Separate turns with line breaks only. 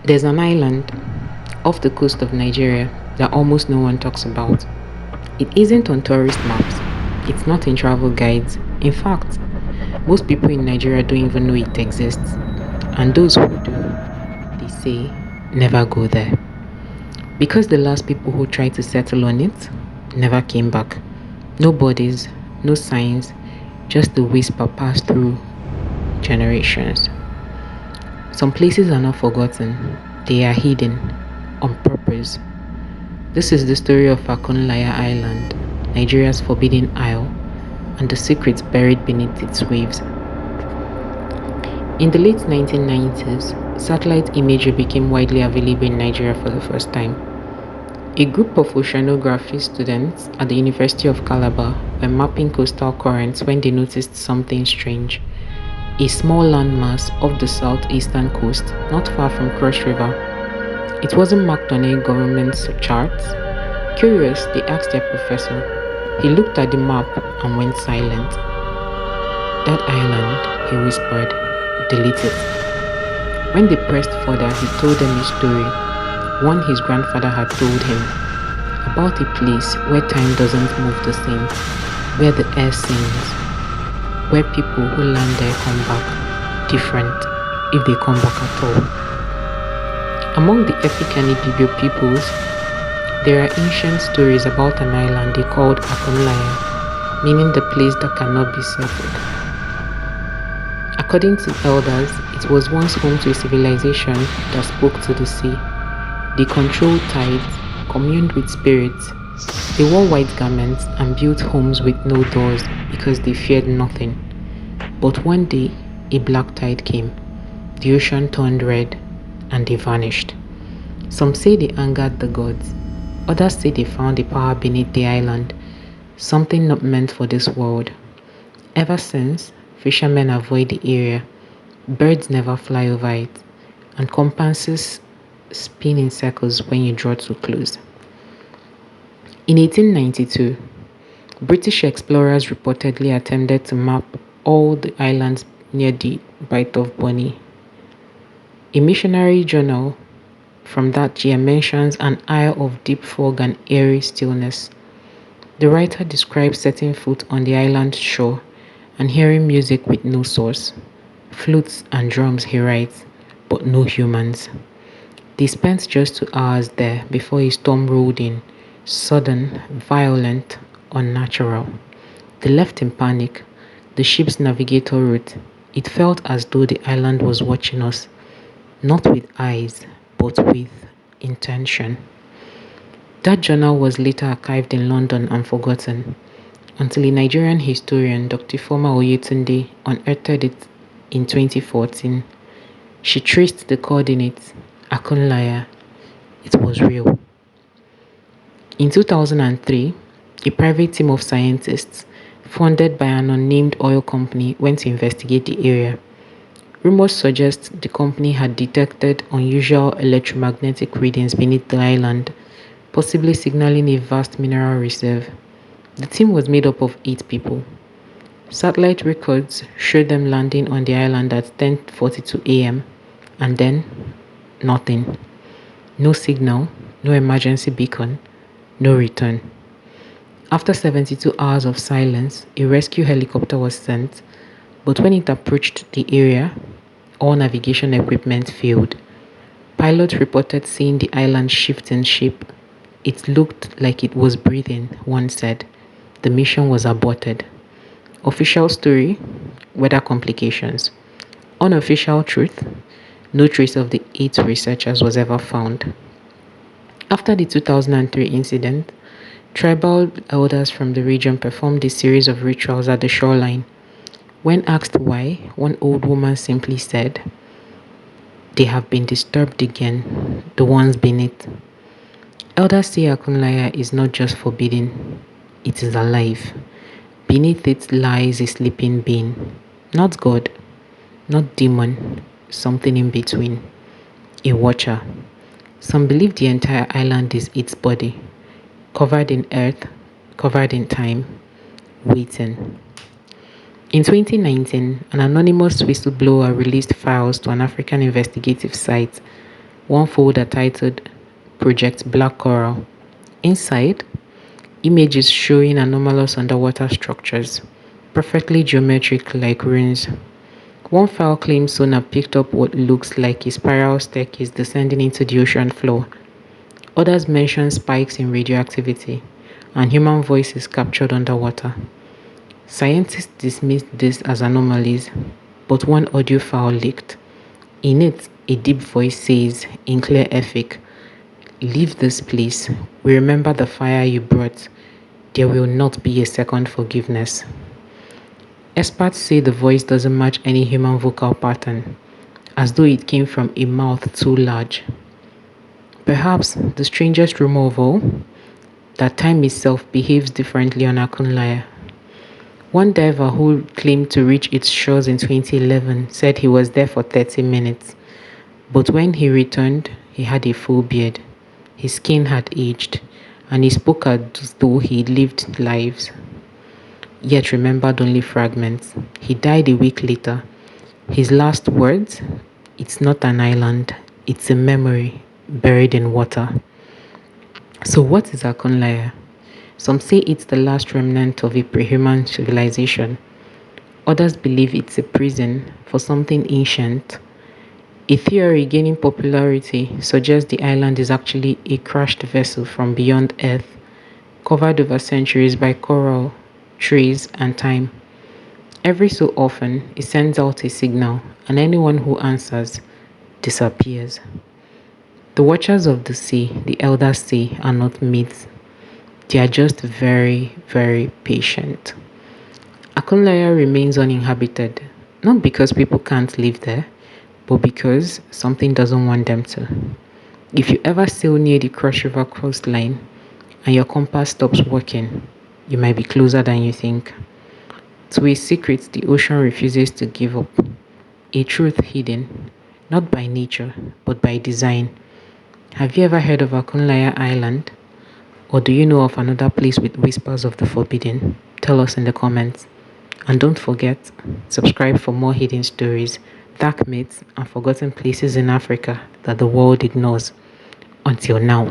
There's an island off the coast of Nigeria that almost no one talks about. It isn't on tourist maps, it's not in travel guides. In fact, most people in Nigeria don't even know it exists. And those who do, they say, never go there. Because the last people who tried to settle on it never came back. No bodies, no signs, just the whisper passed through generations. Some places are not forgotten, they are hidden on purpose. This is the story of Akonlaya Island, Nigeria's forbidden isle, and the secrets buried beneath its waves. In the late 1990s, satellite imagery became widely available in Nigeria for the first time. A group of oceanography students at the University of Calabar were mapping coastal currents when they noticed something strange. A small landmass off the southeastern coast, not far from Cross River. It wasn't marked on any government charts. Curious, they asked their professor. He looked at the map and went silent. That island, he whispered, delete it. When they pressed further, he told them a story, one his grandfather had told him, about a place where time doesn't move the same, where the air sings, where people who land there come back different, if they come back at all. Among the Efik and Ibibio peoples, there are ancient stories about an island they called Akonlaya, meaning the place that cannot be settled. According to elders, it was once home to a civilization that spoke to the sea. They controlled tides, communed with spirits. They wore white garments and built homes with no doors because they feared nothing. But one day, a black tide came. The ocean turned red and they vanished. Some say they angered the gods. Others say they found a power beneath the island, something not meant for this world. Ever since, fishermen avoid the area. Birds never fly over it, and compasses spin in circles when you draw too close. In 1892, British explorers reportedly attempted to map all the islands near the Bight of Bonny. A missionary journal from that year mentions an isle of deep fog and eerie stillness. The writer describes setting foot on the island shore and hearing music with no source. Flutes and drums, he writes, but no humans. They spent just 2 hours there before a storm rolled in, sudden, violent, unnatural. They left in panic. The ship's navigator wrote, it felt as though the island was watching us, not with eyes, but with intention. That journal was later archived in London and forgotten, until a Nigerian historian, Dr. Foma Oyetunde, unearthed it in 2014. She traced the coordinates, Akonlaya. It was real. In 2003, a private team of scientists, funded by an unnamed oil company, went to investigate the area. Rumors suggest the company had detected unusual electromagnetic readings beneath the island, possibly signaling a vast mineral reserve. The team was made up of 8 people. Satellite records showed them landing on the island at 10:42 a.m. and then nothing. No signal, no emergency beacon, no return. After 72 hours of silence, a rescue helicopter was sent, but when it approached the area, all navigation equipment failed. Pilots reported seeing the island shift in shape. It looked like it was breathing, one said. The mission was aborted. Official story, weather complications. Unofficial truth, no trace of the 8 researchers was ever found. After the 2003 incident, tribal elders from the region performed a series of rituals at the shoreline. When asked why, one old woman simply said, they have been disturbed again, the ones beneath. Elders say Akunlaya is not just forbidden, it is alive. Beneath it lies a sleeping being. Not God, not demon, something in between. A watcher. Some believe the entire island is its body, covered in earth, covered in time, waiting. In 2019, an anonymous whistleblower released files to an African investigative site One folder titled Project Black Coral. Inside, images showing anomalous underwater structures, perfectly geometric like runes. One file claims sonar picked up what looks like a spiral staircase descending into the ocean floor. Others mention spikes in radioactivity and human voices captured underwater. Scientists dismissed this as anomalies, but one audio file leaked. In it, a deep voice says, in clear Efik, "Leave this place. We remember the fire you brought. There will not be a second forgiveness." Experts say the voice doesn't match any human vocal pattern, as though it came from a mouth too large. Perhaps the strangest rumor of all, that time itself behaves differently on Akunlaya. One diver who claimed to reach its shores in 2011 said he was there for 30 minutes, but when he returned, he had a full beard. His skin had aged, and he spoke as though he lived lives, yet remembered only fragments. He died a week later. His last words, "It's not an island, it's a memory buried in water." So what is Akonlaya? Some say it's the last remnant of a pre-human civilization. Others believe it's a prison for something ancient. A theory gaining popularity suggests the island is actually a crashed vessel from beyond Earth, covered over centuries by coral, trees, and time. Every so often, it sends out a signal, and anyone who answers disappears. The watchers of the sea, the elders say, are not myths. They are just very, very patient. Akunlaya remains uninhabited, not because people can't live there, but because something doesn't want them to. If you ever sail near the Cross River coastline and your compass stops working, you might be closer than you think. To a secret the ocean refuses to give up. A truth hidden, not by nature, but by design. Have you ever heard of Akunlaya Island? Or do you know of another place with whispers of the forbidden? Tell us in the comments. And don't forget, subscribe for more hidden stories, dark myths, and forgotten places in Africa that the world ignores. Until now.